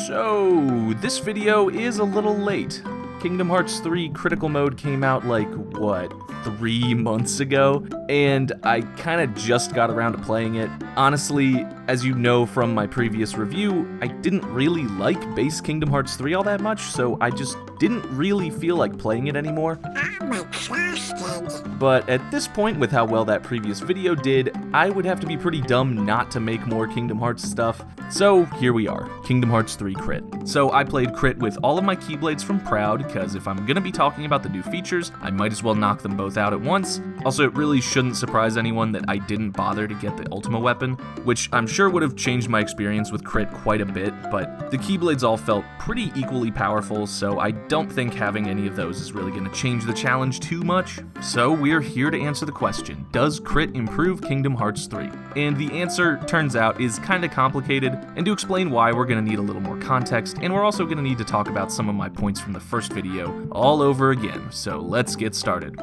So, this video is a little late. Kingdom Hearts 3 Critical Mode came out like, 3 months ago? And I kinda just got around to playing it. Honestly, as you know from my previous review, I didn't really like base Kingdom Hearts 3 all that much, so I just didn't really feel like playing it anymore. I'm exhausted. But at this point, with how well that previous video did, I would have to be pretty dumb not to make more Kingdom Hearts stuff. So here we are, Kingdom Hearts 3 Crit. So I played Crit with all of my Keyblades from Proud, because if I'm gonna be talking about the new features, I might as well knock them both out at once. Also, it really shouldn't surprise anyone that I didn't bother to get the Ultima weapon, which I'm sure would have changed my experience with Crit quite a bit, but the Keyblades all felt pretty equally powerful, so I don't think having any of those is really gonna change the challenge too much. So we're here to answer the question, does Crit improve Kingdom Hearts 3? And the answer, turns out, is kinda complicated, and to explain why, we're gonna need a little more context, and we're also gonna need to talk about some of my points from the first video all over again, so let's get started.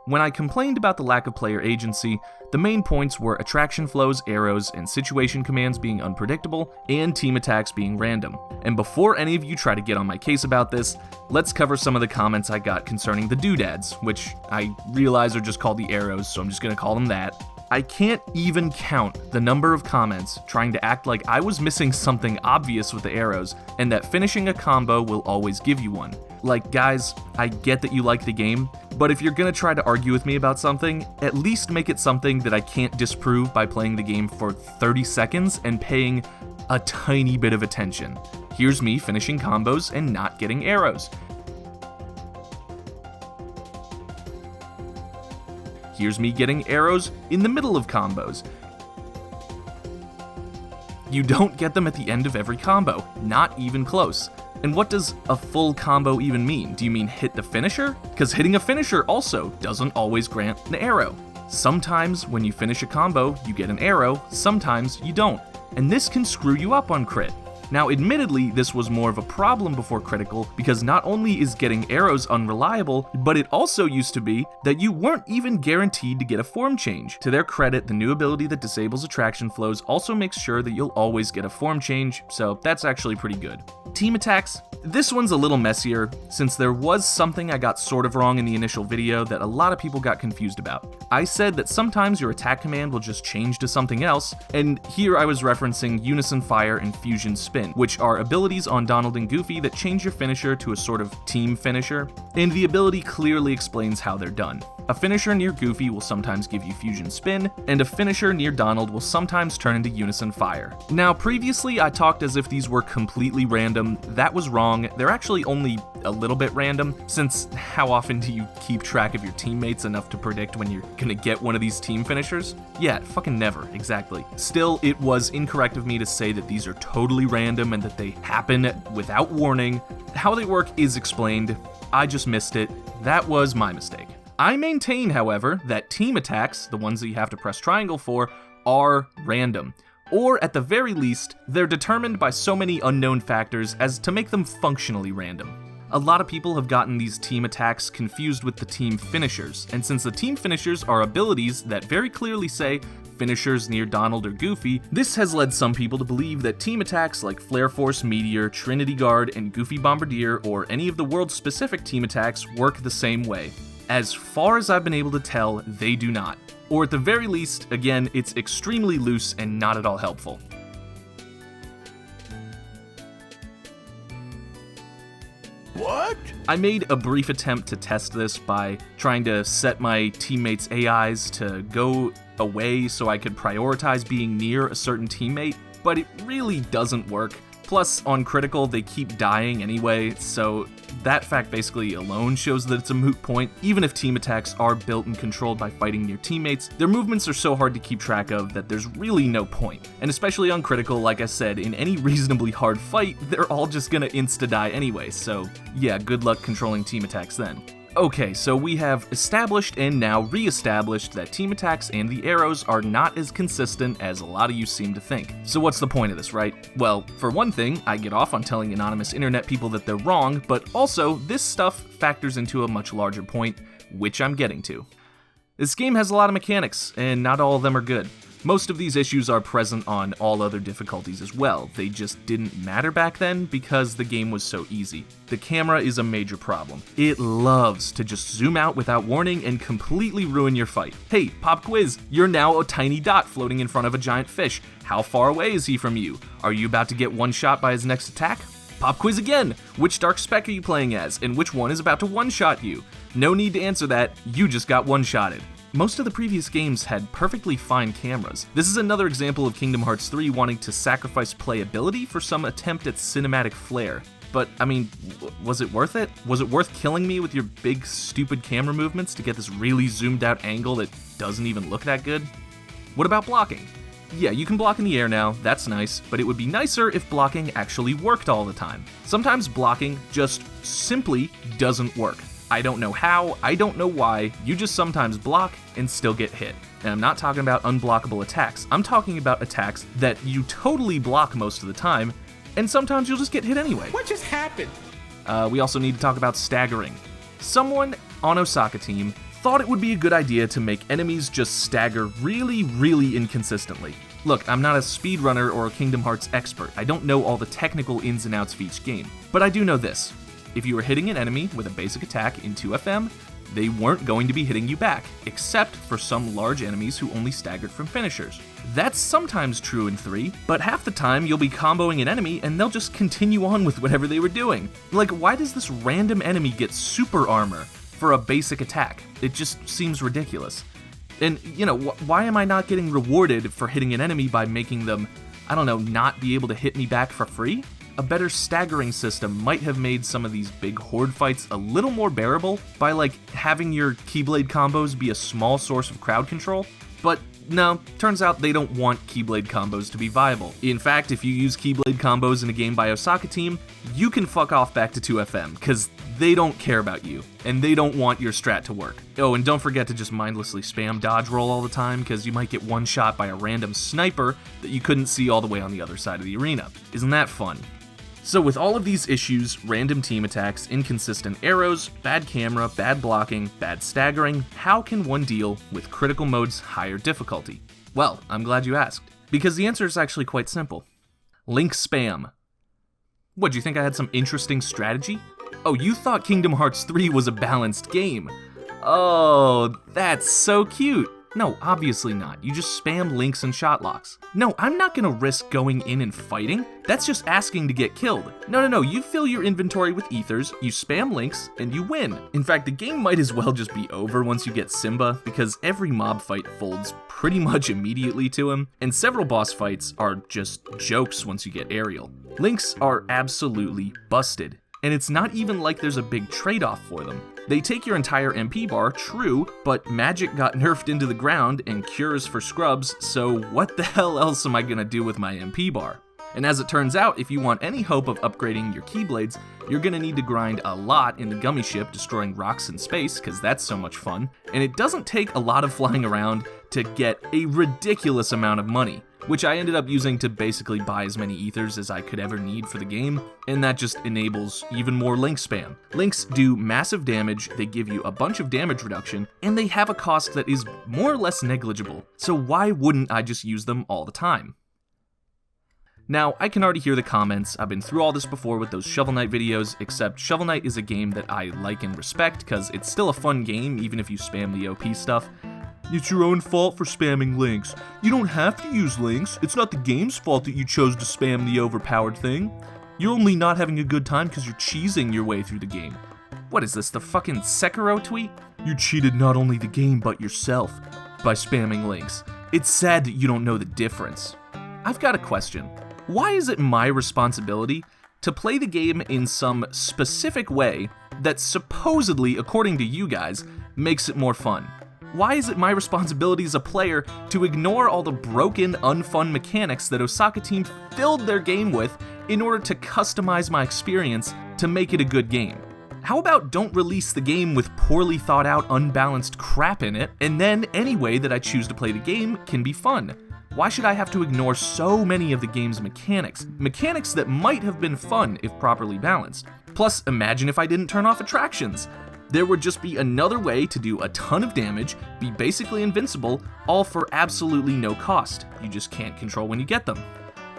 When I complained about the lack of player agency, the main points were attraction flows, arrows, and situation commands being unpredictable, and team attacks being random. And before any of you try to get on my case about this, let's cover some of the comments I got concerning the doodads, which I realize are just called the arrows, so I'm just gonna call them that. I can't even count the number of comments trying to act like I was missing something obvious with the arrows, and that finishing a combo will always give you one. Like, guys, I get that you like the game, but if you're gonna try to argue with me about something, at least make it something that I can't disprove by playing the game for 30 seconds and paying a tiny bit of attention. Here's me finishing combos and not getting arrows. Here's me getting arrows in the middle of combos. You don't get them at the end of every combo, not even close. And what does a full combo even mean? Do you mean hit the finisher? Because hitting a finisher also doesn't always grant an arrow. Sometimes when you finish a combo, you get an arrow, sometimes you don't. And this can screw you up on Crit. Now, admittedly, this was more of a problem before Critical, because not only is getting arrows unreliable, but it also used to be that you weren't even guaranteed to get a form change. To their credit, the new ability that disables attraction flows also makes sure that you'll always get a form change, so that's actually pretty good. Team attacks. This one's a little messier, since there was something I got sort of wrong in the initial video that a lot of people got confused about. I said that sometimes your attack command will just change to something else, and here I was referencing Unison Fire and Fusion Spin, which are abilities on Donald and Goofy that change your finisher to a sort of team finisher, and the ability clearly explains how they're done. A finisher near Goofy will sometimes give you Fusion Spin, and a finisher near Donald will sometimes turn into Unison Fire. Now, previously I talked as if these were completely random. That was wrong. They're actually only a little bit random, since how often do you keep track of your teammates enough to predict when you're gonna get one of these team finishers? Yeah, fucking never, exactly. Still, it was incorrect of me to say that these are totally random and that they happen without warning. How they work is explained. I just missed it. That was my mistake. I maintain, however, that team attacks, the ones that you have to press triangle for, are random. Or at the very least, they're determined by so many unknown factors as to make them functionally random. A lot of people have gotten these team attacks confused with the team finishers, and since the team finishers are abilities that very clearly say finishers near Donald or Goofy, this has led some people to believe that team attacks like Flare Force Meteor, Trinity Guard, and Goofy Bombardier, or any of the world's specific team attacks, work the same way. As far as I've been able to tell, they do not. Or at the very least, again, it's extremely loose and not at all helpful. What? I made a brief attempt to test this by trying to set my teammates' AIs to go away so I could prioritize being near a certain teammate, but it really doesn't work. Plus, on Critical, they keep dying anyway, so that fact basically alone shows that it's a moot point. Even if team attacks are built and controlled by fighting near teammates, their movements are so hard to keep track of that there's really no point. And especially on Critical, like I said, in any reasonably hard fight, they're all just gonna insta-die anyway, so yeah, good luck controlling team attacks then. Okay, so we have established and now re-established that team attacks and the arrows are not as consistent as a lot of you seem to think. So what's the point of this, right? Well, for one thing, I get off on telling anonymous internet people that they're wrong, but also this stuff factors into a much larger point, which I'm getting to. This game has a lot of mechanics, and not all of them are good. Most of these issues are present on all other difficulties as well. They just didn't matter back then because the game was so easy. The camera is a major problem. It loves to just zoom out without warning and completely ruin your fight. Hey, pop quiz, you're now a tiny dot floating in front of a giant fish. How far away is he from you? Are you about to get one shot by his next attack? Pop quiz again! Which Dark Spec are you playing as, and which one is about to one-shot you? No need to answer that, you just got one-shotted. Most of the previous games had perfectly fine cameras. This is another example of Kingdom Hearts 3 wanting to sacrifice playability for some attempt at cinematic flair. But, I mean, was it worth it? Was it worth killing me with your big, stupid camera movements to get this really zoomed out angle that doesn't even look that good? What about blocking? Yeah, you can block in the air now, that's nice, but it would be nicer if blocking actually worked all the time. Sometimes blocking just simply doesn't work. I don't know how, I don't know why, you just sometimes block and still get hit. And I'm not talking about unblockable attacks, I'm talking about attacks that you totally block most of the time, and sometimes you'll just get hit anyway. What just happened? We also need to talk about staggering. Someone on Osaka Team thought it would be a good idea to make enemies just stagger really inconsistently. Look, I'm not a speedrunner or a Kingdom Hearts expert, I don't know all the technical ins and outs of each game, but I do know this. If you were hitting an enemy with a basic attack in 2FM, they weren't going to be hitting you back, except for some large enemies who only staggered from finishers. That's sometimes true in 3, but half the time you'll be comboing an enemy and they'll just continue on with whatever they were doing. Like, why does this random enemy get super armor for a basic attack? It just seems ridiculous. And, you know, why am I not getting rewarded for hitting an enemy by making them, I don't know, not be able to hit me back for free? A better staggering system might have made some of these big horde fights a little more bearable by, like, having your Keyblade combos be a small source of crowd control. But no, turns out they don't want Keyblade combos to be viable. In fact, if you use Keyblade combos in a game by Osaka Team, you can fuck off back to 2FM, because they don't care about you, and they don't want your strat to work. Oh, and don't forget to just mindlessly spam dodge roll all the time, because you might get one shot by a random sniper that you couldn't see all the way on the other side of the arena. Isn't that fun? So with all of these issues, random team attacks, inconsistent arrows, bad camera, bad blocking, bad staggering, how can one deal with critical mode's higher difficulty? Well, I'm glad you asked, because the answer is actually quite simple. Link spam. What, do you think I had some interesting strategy? Oh, you thought Kingdom Hearts 3 was a balanced game. Oh, that's so cute. No, obviously not. You just spam links and shot locks. No, I'm not gonna risk going in and fighting. That's just asking to get killed. No, you fill your inventory with ethers, you spam links, and you win. In fact, the game might as well just be over once you get Simba, because every mob fight folds pretty much immediately to him, and several boss fights are just jokes once you get Ariel. Links are absolutely busted, and it's not even like there's a big trade-off for them. They take your entire MP bar, true, but magic got nerfed into the ground and cures for scrubs, so what the hell else am I gonna do with my MP bar? And as it turns out, if you want any hope of upgrading your Keyblades, you're gonna need to grind a lot in the gummy ship destroying rocks in space, cause that's so much fun, and it doesn't take a lot of flying around to get a ridiculous amount of money, which I ended up using to basically buy as many ethers as I could ever need for the game, and that just enables even more link spam. Links do massive damage, they give you a bunch of damage reduction, and they have a cost that is more or less negligible, so why wouldn't I just use them all the time? Now, I can already hear the comments. I've been through all this before with those Shovel Knight videos, except Shovel Knight is a game that I like and respect, because it's still a fun game even if you spam the OP stuff. It's your own fault for spamming links. You don't have to use links. It's not the game's fault that you chose to spam the overpowered thing. You're only not having a good time because you're cheesing your way through the game. What is this, the fucking Sekiro tweet? You cheated not only the game but yourself by spamming links. It's sad that you don't know the difference. I've got a question. Why is it my responsibility to play the game in some specific way that supposedly, according to you guys, makes it more fun? Why is it my responsibility as a player to ignore all the broken, unfun mechanics that Osaka Team filled their game with in order to customize my experience to make it a good game? How about don't release the game with poorly thought out, unbalanced crap in it, and then any way that I choose to play the game can be fun? Why should I have to ignore so many of the game's mechanics? Mechanics that might have been fun if properly balanced. Plus, imagine if I didn't turn off attractions. There would just be another way to do a ton of damage, be basically invincible, all for absolutely no cost. You just can't control when you get them.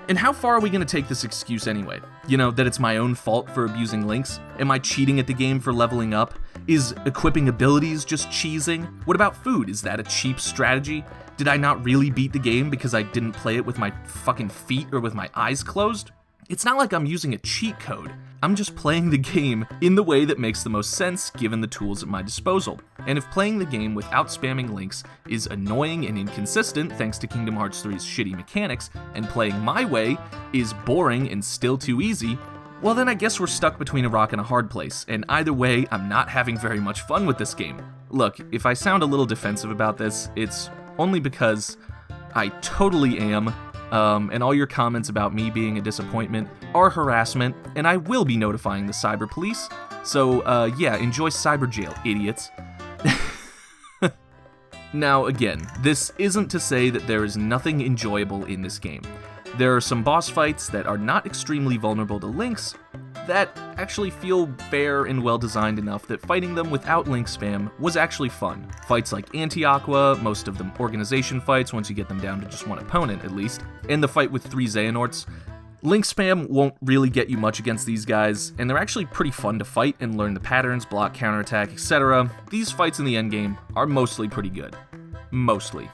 And how far are we going to take this excuse anyway? You know, that it's my own fault for abusing links? Am I cheating at the game for leveling up? Is equipping abilities just cheesing? What about food? Is that a cheap strategy? Did I not really beat the game because I didn't play it with my fucking feet or with my eyes closed? It's not like I'm using a cheat code. I'm just playing the game in the way that makes the most sense given the tools at my disposal. And if playing the game without spamming links is annoying and inconsistent thanks to Kingdom Hearts 3's shitty mechanics, and playing my way is boring and still too easy, well then I guess we're stuck between a rock and a hard place, and either way, I'm not having very much fun with this game. Look, if I sound a little defensive about this, it's only because I totally am. And all your comments about me being a disappointment are harassment, and I will be notifying the cyber police. So, yeah, enjoy cyber jail, idiots. Now, again, this isn't to say that there is nothing enjoyable in this game. There are some boss fights that are not extremely vulnerable to links, that actually feel fair and well-designed enough that fighting them without link spam was actually fun. Fights like Anti-Aqua, most of them organization fights once you get them down to just one opponent at least, and the fight with 3 Xehanorts. Link spam won't really get you much against these guys, and they're actually pretty fun to fight and learn the patterns, block, counterattack, etc. These fights in the endgame are mostly pretty good. Mostly.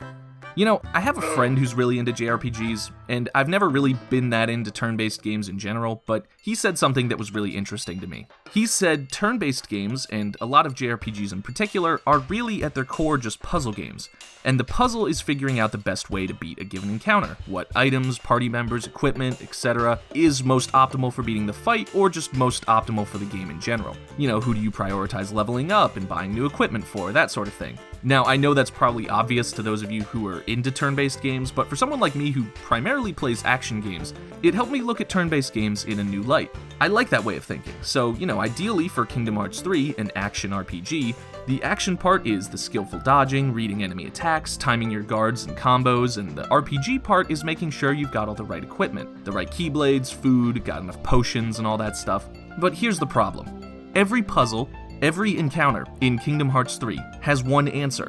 You know, I have a friend who's really into JRPGs, and I've never really been that into turn-based games in general, but he said something that was really interesting to me. He said turn-based games, and a lot of JRPGs in particular, are really at their core just puzzle games, and the puzzle is figuring out the best way to beat a given encounter, what items, party members, equipment, etc. is most optimal for beating the fight, or just most optimal for the game in general. You know, who do you prioritize leveling up and buying new equipment for, that sort of thing. Now, I know that's probably obvious to those of you who are into turn-based games, but for someone like me who primarily plays action games, it helped me look at turn-based games in a new light. I like that way of thinking, so, you know, ideally for Kingdom Hearts 3, an action RPG, the action part is the skillful dodging, reading enemy attacks, timing your guards and combos, and the RPG part is making sure you've got all the right equipment, the right keyblades, food, got enough potions, and all that stuff. But here's the problem. Every puzzle, every encounter in Kingdom Hearts 3 has one answer: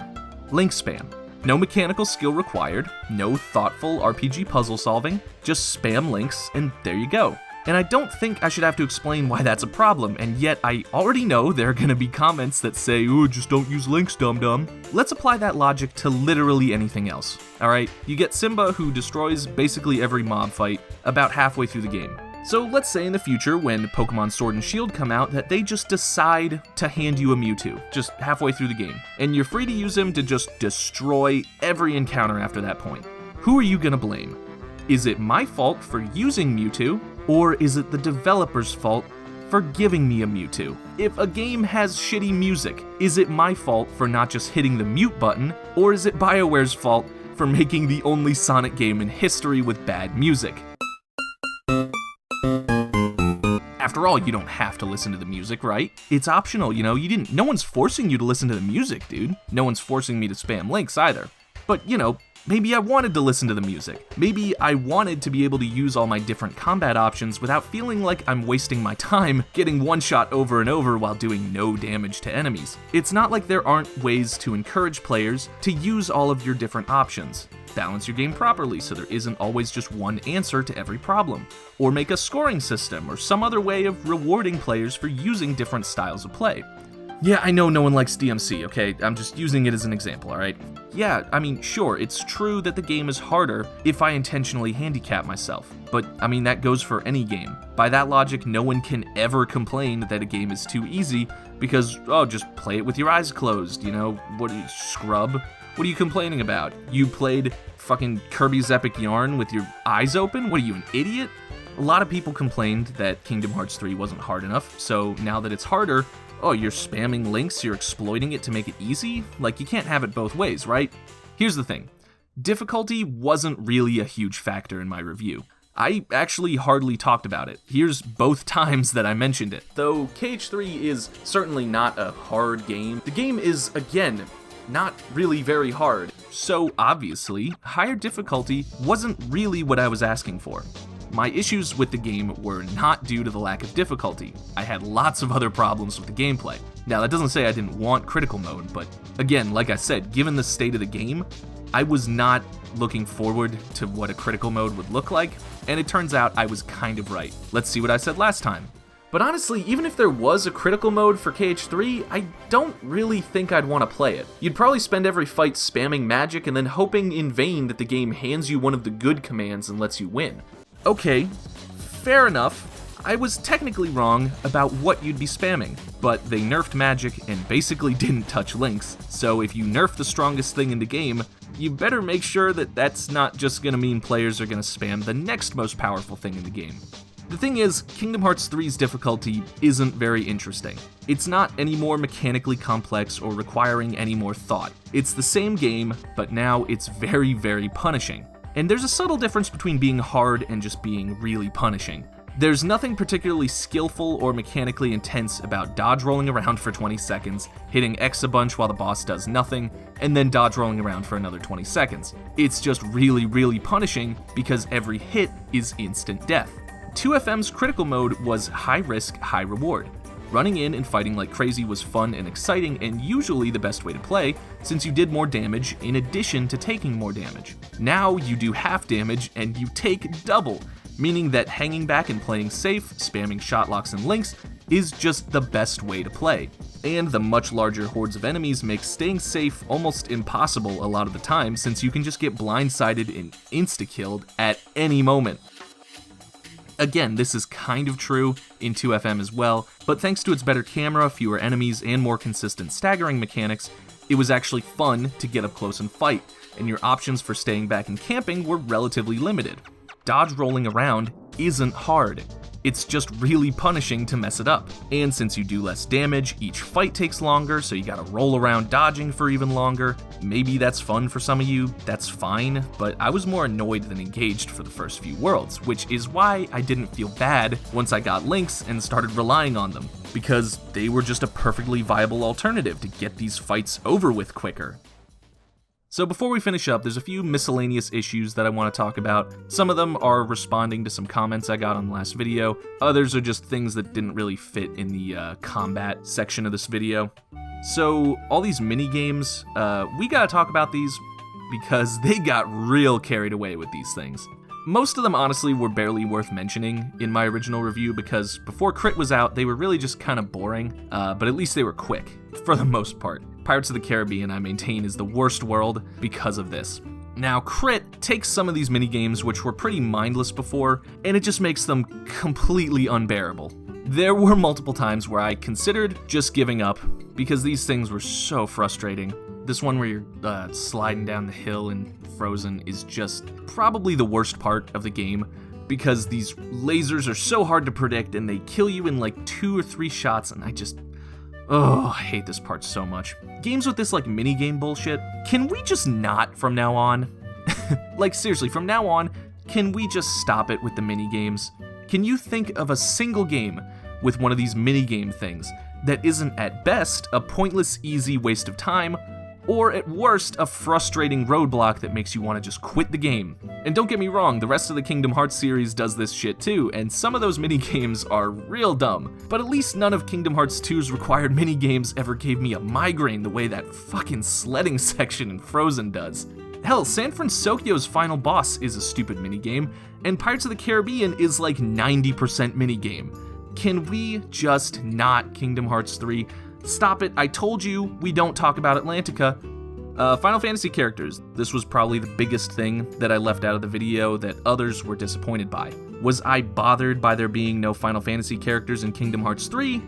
link spam. No mechanical skill required, no thoughtful RPG puzzle solving, just spam links, and there you go. And I don't think I should have to explain why that's a problem, and yet I already know there are gonna be comments that say, "Ooh, just don't use links, dum-dum." Let's apply that logic to literally anything else, alright? You get Simba, who destroys basically every mob fight about halfway through the game. So let's say in the future, when Pokemon Sword and Shield come out, that they just decide to hand you a Mewtwo, just halfway through the game, and you're free to use him to just destroy every encounter after that point. Who are you gonna blame? Is it my fault for using Mewtwo, or is it the developer's fault for giving me a Mewtwo? If a game has shitty music, is it my fault for not just hitting the mute button, or is it BioWare's fault for making the only Sonic game in history with bad music? After all, you don't have to listen to the music, right? It's optional, you know, no one's forcing you to listen to the music, dude. No one's forcing me to spam links either. But, you know, maybe I wanted to listen to the music. Maybe I wanted to be able to use all my different combat options without feeling like I'm wasting my time getting one shot over and over while doing no damage to enemies. It's not like there aren't ways to encourage players to use all of your different options. Balance your game properly so there isn't always just one answer to every problem. Or make a scoring system or some other way of rewarding players for using different styles of play. Yeah, I know no one likes DMC, okay? I'm just using it as an example, alright? Yeah, I mean, sure, it's true that the game is harder if I intentionally handicap myself. But, I mean, that goes for any game. By that logic, no one can ever complain that a game is too easy because, oh, just play it with your eyes closed, you know? What are you, scrub? What are you complaining about? You played fucking Kirby's Epic Yarn with your eyes open? What are you, an idiot? A lot of people complained that Kingdom Hearts 3 wasn't hard enough, so now that it's harder, oh, you're spamming links, you're exploiting it to make it easy? Like, you can't have it both ways, right? Here's the thing. Difficulty wasn't really a huge factor in my review. I actually hardly talked about it. Here's both times that I mentioned it. Though KH3 is certainly not a hard game, the game is, again, not really very hard. So obviously, higher difficulty wasn't really what I was asking for. my issues with the game were not due to the lack of difficulty. I had lots of other problems with the gameplay. Now, that doesn't say I didn't want critical mode, but again, like I said, given the state of the game, I was not looking forward to what a critical mode would look like, and it turns out I was kind of right. Let's see what I said last time. But honestly, even if there was a critical mode for KH3, I don't really think I'd want to play it. You'd probably spend every fight spamming magic and then hoping in vain that the game hands you one of the good commands and lets you win. Okay, fair enough. I was technically wrong about what you'd be spamming, but they nerfed magic and basically didn't touch links, so if you nerf the strongest thing in the game, you better make sure that that's not just gonna mean players are gonna spam the next most powerful thing in the game. The thing is, Kingdom Hearts 3's difficulty isn't very interesting. It's not any more mechanically complex or requiring any more thought. It's the same game, but now it's very, very punishing. And there's a subtle difference between being hard and just being really punishing. There's nothing particularly skillful or mechanically intense about dodge rolling around for 20 seconds, hitting X a bunch while the boss does nothing, and then dodge rolling around for another 20 seconds. It's just really, really punishing because every hit is instant death. 2FM's critical mode was high risk, high reward. Running in and fighting like crazy was fun and exciting and usually the best way to play, since you did more damage in addition to taking more damage. Now you do half damage and you take double, meaning that hanging back and playing safe, spamming shot locks and links, is just the best way to play. And the much larger hordes of enemies make staying safe almost impossible a lot of the time, since you can just get blindsided and insta-killed at any moment. Again, this is kind of true in 2FM as well, but thanks to its better camera, fewer enemies, and more consistent staggering mechanics, it was actually fun to get up close and fight, and your options for staying back and camping were relatively limited. Dodge rolling around isn't hard. It's just really punishing to mess it up. And since you do less damage, each fight takes longer, so you gotta roll around dodging for even longer. Maybe that's fun for some of you, that's fine, but I was more annoyed than engaged for the first few worlds, which is why I didn't feel bad once I got links and started relying on them, because they were just a perfectly viable alternative to get these fights over with quicker. So before we finish up, there's a few miscellaneous issues that I want to talk about. Some of them are responding to some comments I got on the last video. Others are just things that didn't really fit in the combat section of this video. So all these mini games, we gotta talk about these because they got real carried away with these things. Most of them honestly were barely worth mentioning in my original review because before Crit was out, they were really just kind of boring, but at least they were quick, for the most part. Pirates of the Caribbean, I maintain, is the worst world because of this. Now, Crit takes some of these minigames which were pretty mindless before, and it just makes them completely unbearable. There were multiple times where I considered just giving up because these things were so frustrating. This one where you're sliding down the hill in Frozen is just probably the worst part of the game because these lasers are so hard to predict and they kill you in like 2 or 3 shots, and I hate this part so much. Games with this like minigame bullshit, can we just not from now on? Like seriously, from now on, can we just stop it with the minigames? Can you think of a single game with one of these minigame things that isn't at best a pointless, easy waste of time, or at worst, a frustrating roadblock that makes you want to just quit the game? And don't get me wrong, the rest of the Kingdom Hearts series does this shit too, and some of those minigames are real dumb, but at least none of Kingdom Hearts 2's required minigames ever gave me a migraine the way that fucking sledding section in Frozen does. Hell, San Francisco's final boss is a stupid minigame, and Pirates of the Caribbean is like 90% minigame. Can we just not Kingdom Hearts 3? Stop it, I told you we don't talk about Atlantica. Final Fantasy characters. This was probably the biggest thing that I left out of the video that others were disappointed by. Was I bothered by there being no Final Fantasy characters in Kingdom Hearts 3?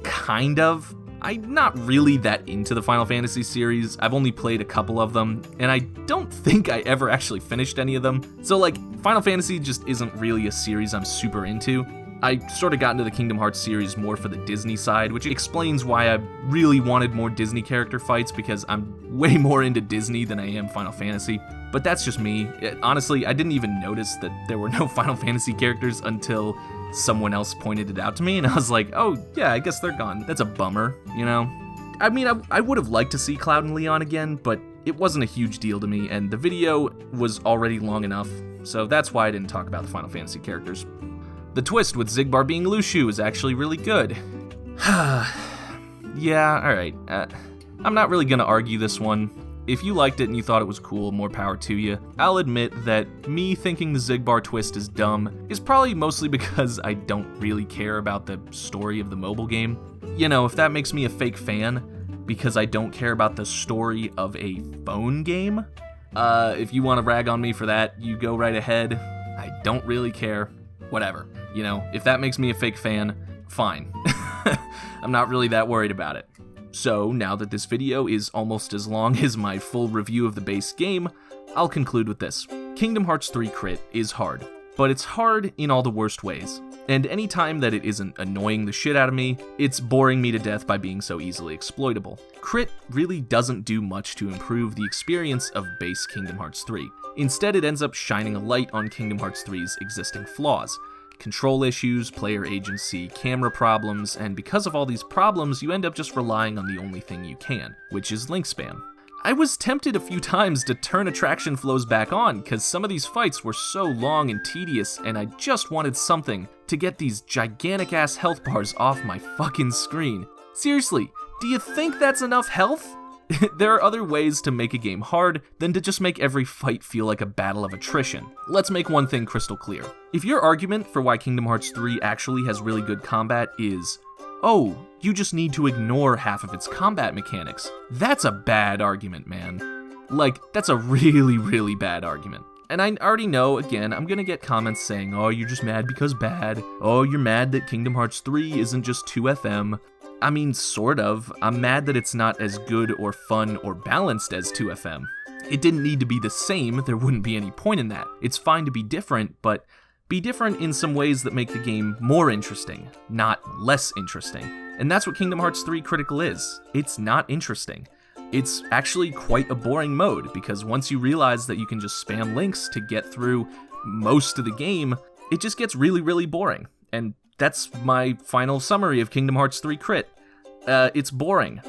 Kind of. I'm not really that into the Final Fantasy series. I've only played a couple of them, and I don't think I ever actually finished any of them. So like, Final Fantasy just isn't really a series I'm super into. I sort of got into the Kingdom Hearts series more for the Disney side, which explains why I really wanted more Disney character fights, because I'm way more into Disney than I am Final Fantasy. But that's just me. Honestly, I didn't even notice that there were no Final Fantasy characters until someone else pointed it out to me, and I was like, oh yeah, I guess they're gone. That's a bummer, you know? I mean, I would have liked to see Cloud and Leon again, but it wasn't a huge deal to me, and the video was already long enough, so that's why I didn't talk about the Final Fantasy characters. The twist with Xigbar being Luxu is actually really good. Yeah, alright. I'm not really gonna argue this one. If you liked it and you thought it was cool, more power to you. I'll admit that me thinking the Xigbar twist is dumb is probably mostly because I don't really care about the story of the mobile game. You know, if that makes me a fake fan because I don't care about the story of a phone game, if you want to rag on me for that, you go right ahead. I don't really care. Whatever. You know, if that makes me a fake fan, fine. I'm not really that worried about it. So, now that this video is almost as long as my full review of the base game, I'll conclude with this. Kingdom Hearts 3 Crit is hard, but it's hard in all the worst ways. And any time that it isn't annoying the shit out of me, it's boring me to death by being so easily exploitable. Crit really doesn't do much to improve the experience of base Kingdom Hearts 3. Instead, it ends up shining a light on Kingdom Hearts 3's existing flaws. Control issues, player agency, camera problems, and because of all these problems, you end up just relying on the only thing you can, which is link spam. I was tempted a few times to turn attraction flows back on, because some of these fights were so long and tedious, and I just wanted something to get these gigantic ass health bars off my fucking screen. Seriously, do you think that's enough health? There are other ways to make a game hard than to just make every fight feel like a battle of attrition. Let's make one thing crystal clear. If your argument for why Kingdom Hearts 3 actually has really good combat is, oh, you just need to ignore half of its combat mechanics, that's a bad argument, man. Like, that's a really, really bad argument. And I already know, again, I'm gonna get comments saying, oh, you're just mad because bad. Oh, you're mad that Kingdom Hearts 3 isn't just 2FM. I mean, sort of. I'm mad that it's not as good or fun or balanced as 2FM. It didn't need to be the same, there wouldn't be any point in that. It's fine to be different, but be different in some ways that make the game more interesting, not less interesting. And that's what Kingdom Hearts 3 Critical is. It's not interesting. It's actually quite a boring mode, because once you realize that you can just spam links to get through most of the game, it just gets really, really boring. And that's my final summary of Kingdom Hearts 3 Crit. It's boring.